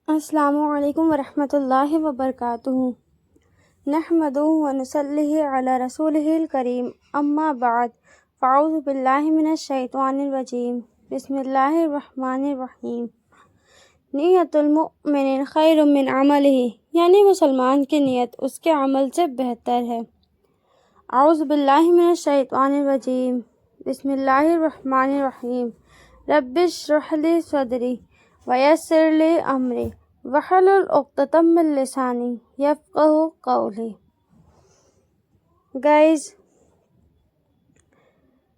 السلام علیکم ورحمۃ اللہ وبرکاتہ۔ نحمدہ ونصلی علی رسولہ الکریم، اما بعد، فاعوذ باللہ من الشیطان الرجیم، بسم اللہ الرحمن الرحیم۔ نیت المؤمن خیر من عملہ، یعنی مسلمان کی نیت اس کے عمل سے بہتر ہے۔ اعوذ باللہ من الشیطان الرجیم، بسم اللہ الرحمن الرحیم۔ رب اشرح لی صدری ویسر لی امری واحلل عقدۃ من لسانی یفقہوا قولی۔ گائز،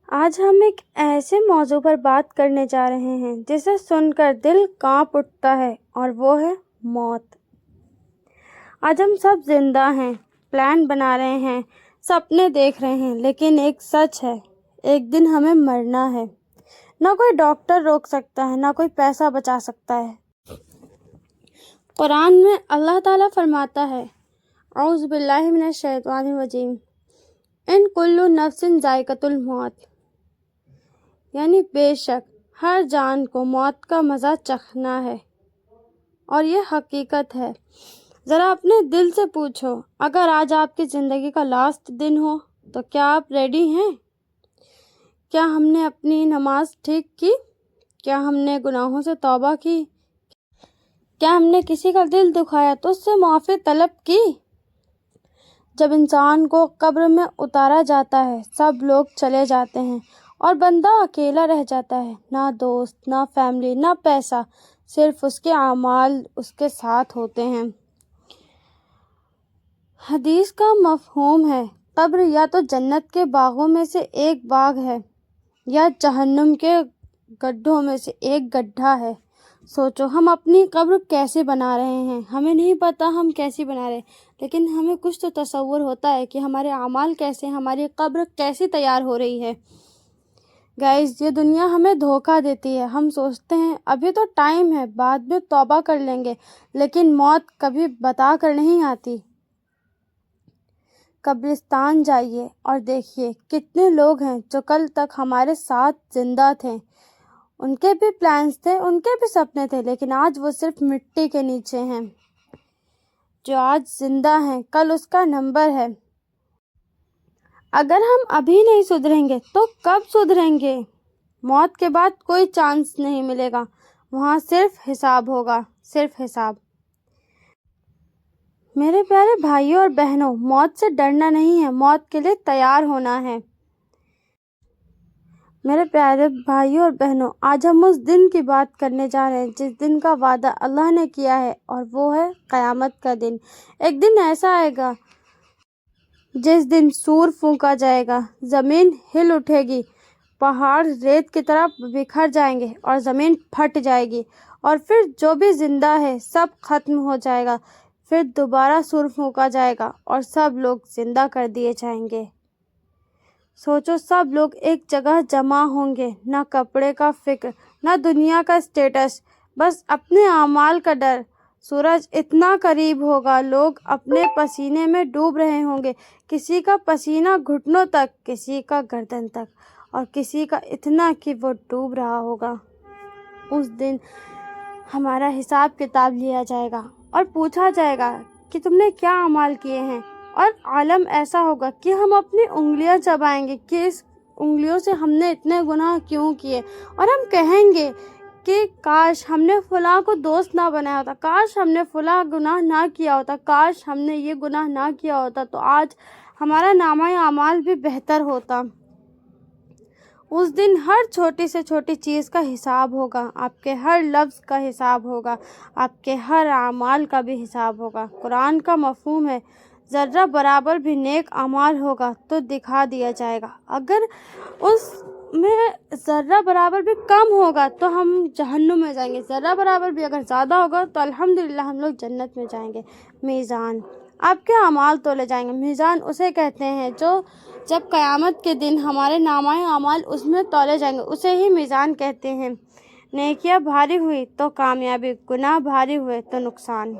آج ہم ایک ایسے موضوع پر بات کرنے جا رہے ہیں جسے سن کر دل کانپ اٹھتا ہے، اور وہ ہے موت۔ آج ہم سب زندہ ہیں، پلان بنا رہے ہیں، سپنے دیکھ رہے ہیں، لیکن ایک سچ ہے، ایک دن ہمیں مرنا ہے۔ نہ کوئی ڈاکٹر روک سکتا ہے، نہ کوئی پیسہ بچا سکتا ہے۔ قرآن میں اللہ تعالیٰ فرماتا ہے، اعوذ باللہ من الشیطان الرجیم، ان کل نفس ذائقۃ الموت، یعنی بے شک ہر جان کو موت کا مزہ چکھنا ہے، اور یہ حقیقت ہے۔ ذرا اپنے دل سے پوچھو، اگر آج آپ کی زندگی کا لاسٹ دن ہو تو کیا آپ ریڈی ہیں؟ کیا ہم نے اپنی نماز ٹھیک کی؟ کیا ہم نے گناہوں سے توبہ کی؟ کیا ہم نے کسی کا دل دکھایا تو اس سے معافی طلب کی؟ جب انسان کو قبر میں اتارا جاتا ہے، سب لوگ چلے جاتے ہیں اور بندہ اکیلا رہ جاتا ہے۔ نہ دوست، نہ فیملی، نہ پیسہ، صرف اس کے اعمال اس کے ساتھ ہوتے ہیں۔ حدیث کا مفہوم ہے، قبر یا تو جنت کے باغوں میں سے ایک باغ ہے یا جہنم کے گڈھوں میں سے ایک گڈھا ہے۔ سوچو، ہم اپنی قبر کیسے بنا رہے ہیں؟ ہمیں نہیں پتا ہم کیسی بنا رہے ہیں، لیکن ہمیں کچھ تو تصور ہوتا ہے کہ ہمارے اعمال کیسے، ہماری قبر کیسی تیار ہو رہی ہے۔ گائز، یہ دنیا ہمیں دھوکہ دیتی ہے۔ ہم سوچتے ہیں ابھی تو ٹائم ہے، بعد میں توبہ کر لیں گے، لیکن موت کبھی بتا کر نہیں آتی۔ قبرستان جائیے اور دیکھیے کتنے لوگ ہیں جو کل تک ہمارے ساتھ زندہ تھے، ان کے بھی پلانز تھے، ان کے بھی سپنے تھے، لیکن آج وہ صرف مٹی کے نیچے ہیں۔ جو آج زندہ ہیں، کل اس کا نمبر ہے۔ اگر ہم ابھی نہیں سدھریں گے تو کب سدھریں گے؟ موت کے بعد کوئی چانس نہیں ملے گا، وہاں صرف حساب ہوگا، صرف حساب۔ میرے پیارے بھائیوں اور بہنوں، موت سے ڈرنا نہیں ہے، موت کے لیے تیار ہونا ہے۔ میرے پیارے بھائیوں اور بہنوں، آج ہم اس دن کی بات کرنے جا رہے ہیں جس دن کا وعدہ اللہ نے کیا ہے، اور وہ ہے قیامت کا دن۔ ایک دن ایسا آئے گا جس دن سور پھونکا جائے گا، زمین ہل اٹھے گی، پہاڑ ریت کی طرح بکھر جائیں گے اور زمین پھٹ جائے گی، اور پھر جو بھی زندہ ہے سب ختم ہو جائے گا۔ پھر دوبارہ سور پھونکا جائے گا اور سب لوگ زندہ کر دیے جائیں گے۔ سوچو، سب لوگ ایک جگہ جمع ہوں گے، نہ کپڑے کا فکر، نہ دنیا کا اسٹیٹس، بس اپنے اعمال کا ڈر۔ سورج اتنا قریب ہوگا، لوگ اپنے پسینے میں ڈوب رہے ہوں گے، کسی کا پسینہ گھٹنوں تک، کسی کا گردن تک، اور کسی کا اتنا کہ وہ ڈوب رہا ہوگا۔ اس دن ہمارا حساب کتاب لیا جائے گا اور پوچھا جائے گا کہ تم نے کیا اعمال کیے ہیں، اور عالم ایسا ہوگا کہ ہم اپنی انگلیاں چبائیں گے کہ اس انگلیوں سے ہم نے اتنے گناہ کیوں کیے، اور ہم کہیں گے کہ کاش ہم نے فلاں کو دوست نہ بنایا ہوتا، کاش ہم نے فلاں گناہ نہ کیا ہوتا، کاش ہم نے یہ گناہ نہ کیا ہوتا تو آج ہمارا نامہ اعمال بھی بہتر ہوتا۔ اس دن ہر چھوٹی سے چھوٹی چیز کا حساب ہوگا، آپ کے ہر لفظ کا حساب ہوگا، آپ کے ہر اعمال کا بھی حساب ہوگا۔ قرآن کا مفہوم ہے، ذرہ برابر بھی نیک اعمال ہوگا تو دکھا دیا جائے گا، اگر اس میں ذرہ برابر بھی کم ہوگا تو ہم جہنم میں جائیں گے، ذرہ برابر بھی اگر زیادہ ہوگا تو الحمدللہ ہم لوگ جنت میں جائیں گے۔ میزان، آپ کے اعمال تولے جائیں گے۔ میزان اسے کہتے ہیں جو جب قیامت کے دن ہمارے نامہ اعمال اس میں تولے جائیں گے، اسے ہی میزان کہتے ہیں۔ نیکیاں بھاری ہوئی تو کامیابی، گناہ بھاری ہوئے تو نقصان۔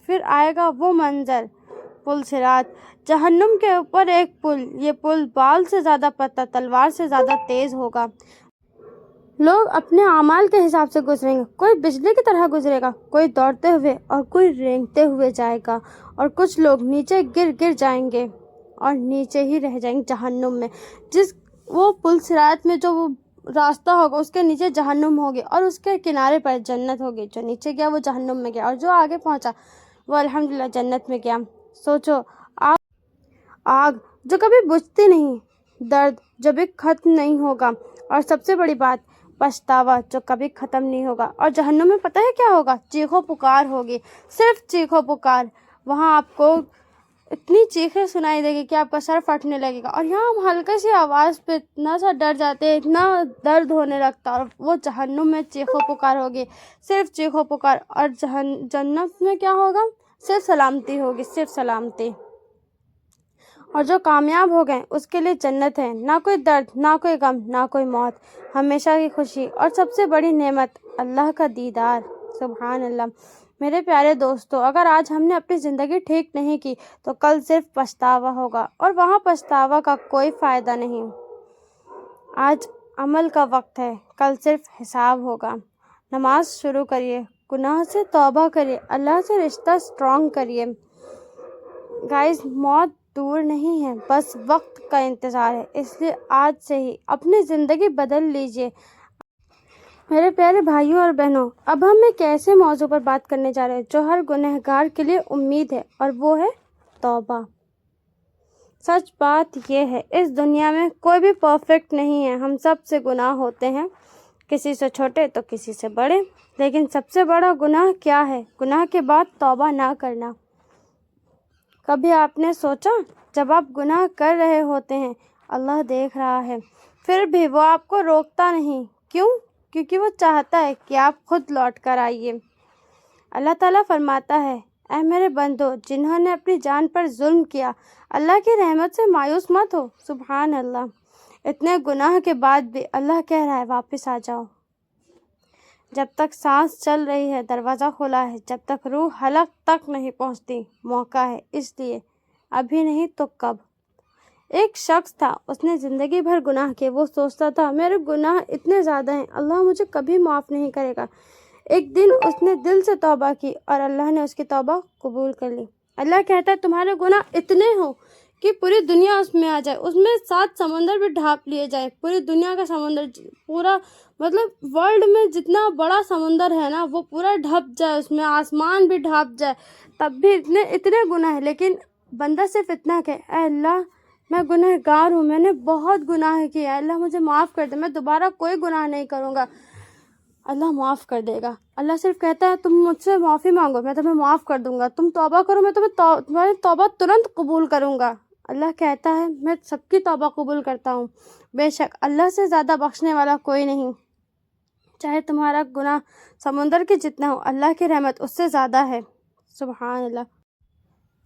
پھر آئے گا وہ منظر، پل صراط، جہنم کے اوپر ایک پل، یہ پل بال سے زیادہ پتہ، تلوار سے زیادہ تیز ہوگا۔ لوگ اپنے اعمال کے حساب سے گزریں گے، کوئی بجلی کی طرح گزرے گا، کوئی دوڑتے ہوئے اور کوئی رینگتے ہوئے جائے گا، اور کچھ لوگ نیچے گر جائیں گے اور نیچے ہی رہ جائیں گے جہنم میں۔ وہ پل صراط میں جو وہ راستہ ہوگا اس کے نیچے جہنم ہوگی اور اس کے کنارے پر جنت ہوگی۔ جو نیچے گیا وہ جہنم میں گیا اور جو آگے پہنچا وہ الحمدللہ جنت میں گیا۔ سوچو، آگ جو کبھی بجھتی نہیں، درد جو بھی ختم نہیں ہوگا، اور سب سے بڑی بات پچھتاوا جو کبھی ختم نہیں ہوگا۔ اور جہنم میں پتہ ہے کیا ہوگا؟ چیخو پکار ہوگی، صرف چیخو پکار۔ وہاں آپ کو اتنی چیخیں سنائی دے گی کہ آپ کا سر پھٹنے لگے گا، اور یہاں ہم ہلکے سی آواز پہ اتنا سا ڈر جاتے ہیں، اتنا درد ہونے لگتا ہے۔ اور وہ جہنم میں چیخو پکار ہوگی، صرف چیخو پکار۔ اور جنت میں کیا ہوگا؟ صرف سلامتی ہوگی، صرف سلامتی۔ اور جو کامیاب ہو گئے اس کے لیے جنت ہے، نہ کوئی درد، نہ کوئی غم، نہ کوئی موت، ہمیشہ کی خوشی، اور سب سے بڑی نعمت اللہ کا دیدار۔ سبحان اللہ۔ میرے پیارے دوستو، اگر آج ہم نے اپنی زندگی ٹھیک نہیں کی تو کل صرف پچھتاوا ہوگا، اور وہاں پچھتاوا کا کوئی فائدہ نہیں۔ آج عمل کا وقت ہے، کل صرف حساب ہوگا۔ نماز شروع کریے، گناہ سے توبہ کریے، اللہ سے رشتہ سٹرونگ کریے۔ گائز، موت دور نہیں ہے، بس وقت کا انتظار ہے، اس لیے آج سے ہی اپنی زندگی بدل لیجئے۔ میرے پیارے بھائیوں اور بہنوں، اب ہم ایک ایسے موضوع پر بات کرنے جا رہے ہیں جو ہر گنہگار کے لیے امید ہے، اور وہ ہے توبہ۔ سچ بات یہ ہے، اس دنیا میں کوئی بھی پرفیکٹ نہیں ہے، ہم سب سے گناہ ہوتے ہیں، کسی سے چھوٹے تو کسی سے بڑے، لیکن سب سے بڑا گناہ کیا ہے؟ گناہ کے بعد توبہ نہ کرنا۔ کبھی آپ نے سوچا، جب آپ گناہ کر رہے ہوتے ہیں، اللہ دیکھ رہا ہے، پھر بھی وہ آپ کو روکتا نہیں؟ کیوں؟ کیونکہ وہ چاہتا ہے کہ آپ خود لوٹ کر آئیے۔ اللہ تعالیٰ فرماتا ہے، اے میرے بندو جنہوں نے اپنی جان پر ظلم کیا، اللہ کی رحمت سے مایوس مت ہو۔ سبحان اللہ۔ اتنے گناہ کے بعد بھی اللہ کہہ رہا ہے واپس آ جاؤ۔ جب تک سانس چل رہی ہے دروازہ کھلا ہے، جب تک روح حلق تک نہیں پہنچتی موقع ہے، اس لیے ابھی نہیں تو کب؟ ایک شخص تھا، اس نے زندگی بھر گناہ کیے، وہ سوچتا تھا میرے گناہ اتنے زیادہ ہیں، اللہ مجھے کبھی معاف نہیں کرے گا۔ ایک دن اس نے دل سے توبہ کی اور اللہ نے اس کی توبہ قبول کر لی۔ اللہ کہتا ہے تمہارے گناہ اتنے ہوں کہ پوری دنیا اس میں آ جائے، اس میں 7 سمندر بھی ڈھانپ لیے جائے، پوری دنیا کا سمندر، پورا مطلب ورلڈ میں جتنا بڑا سمندر ہے نا وہ پورا ڈھپ جائے، اس میں آسمان بھی ڈھانپ جائے، تب بھی اتنے گناہ ہیں، لیکن بندہ صرف اتنا کہ اے اللہ میں گنہگار ہوں، میں نے بہت گناہ کیے، اے اللہ مجھے معاف کر دے، میں دوبارہ کوئی گناہ نہیں کروں گا۔ اللہ معاف کر دے گا۔ اللہ صرف کہتا ہے تم مجھ سے معافی مانگو، میں تمہیں معاف کر دوں گا، تم توبہ کرو، میں تمہاری توبہ ترنت قبول کروں گا۔ اللہ کہتا ہے میں سب کی توبہ قبول کرتا ہوں، بے شک اللہ سے زیادہ بخشنے والا کوئی نہیں۔ چاہے تمہارا گناہ سمندر کے جتنا ہو، اللہ کی رحمت اس سے زیادہ ہے۔ سبحان اللہ۔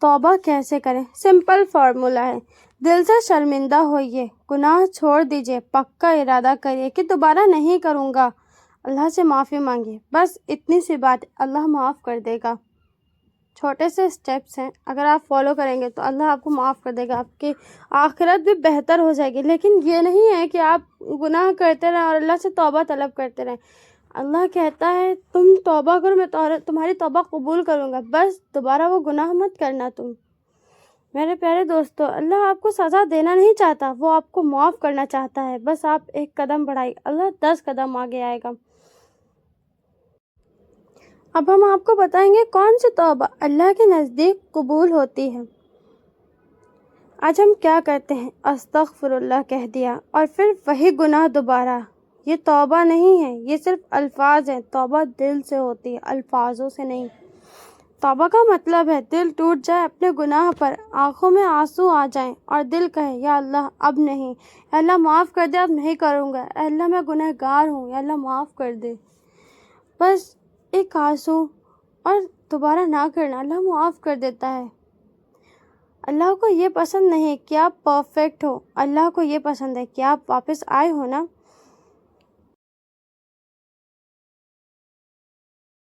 توبہ کیسے کریں؟ سمپل فارمولا ہے، دل سے شرمندہ ہوئیے، گناہ چھوڑ دیجئے، پکا ارادہ کریے کہ دوبارہ نہیں کروں گا، اللہ سے معافی مانگیے، بس اتنی سی بات، اللہ معاف کر دے گا۔ چھوٹے سے سٹیپس ہیں، اگر آپ فالو کریں گے تو اللہ آپ کو معاف کر دے گا، آپ کی آخرت بھی بہتر ہو جائے گی۔ لیکن یہ نہیں ہے کہ آپ گناہ کرتے رہیں اور اللہ سے توبہ طلب کرتے رہیں۔ اللہ کہتا ہے تم توبہ کرو، میں تمہاری توبہ قبول کروں گا، بس دوبارہ وہ گناہ مت کرنا تم۔ میرے پیارے دوستو، اللہ آپ کو سزا دینا نہیں چاہتا، وہ آپ کو معاف کرنا چاہتا ہے، بس آپ ایک قدم بڑھائیے، اللہ 10 قدم آگے آئے گا۔ اب ہم آپ کو بتائیں گے کون سی توبہ اللہ کے نزدیک قبول ہوتی ہے۔ آج ہم کیا کرتے ہیں؟ استغفر اللہ کہہ دیا اور پھر وہی گناہ دوبارہ۔ یہ توبہ نہیں ہے، یہ صرف الفاظ ہیں۔ توبہ دل سے ہوتی ہے، الفاظوں سے نہیں۔ توبہ کا مطلب ہے دل ٹوٹ جائے اپنے گناہ پر، آنکھوں میں آنسو آ جائیں اور دل کہے یا اللہ اب نہیں، یا اللہ معاف کر دے، اب نہیں کروں گا، اے اللہ میں گنہگار ہوں، یا اللہ معاف کر دے۔ بس ایک آنسو اور دوبارہ نہ کرنا، اللہ معاف کر دیتا ہے۔ اللہ کو یہ پسند نہیں کہ آپ پرفیکٹ ہو، اللہ کو یہ پسند ہے کہ آپ واپس آئے ہو نا،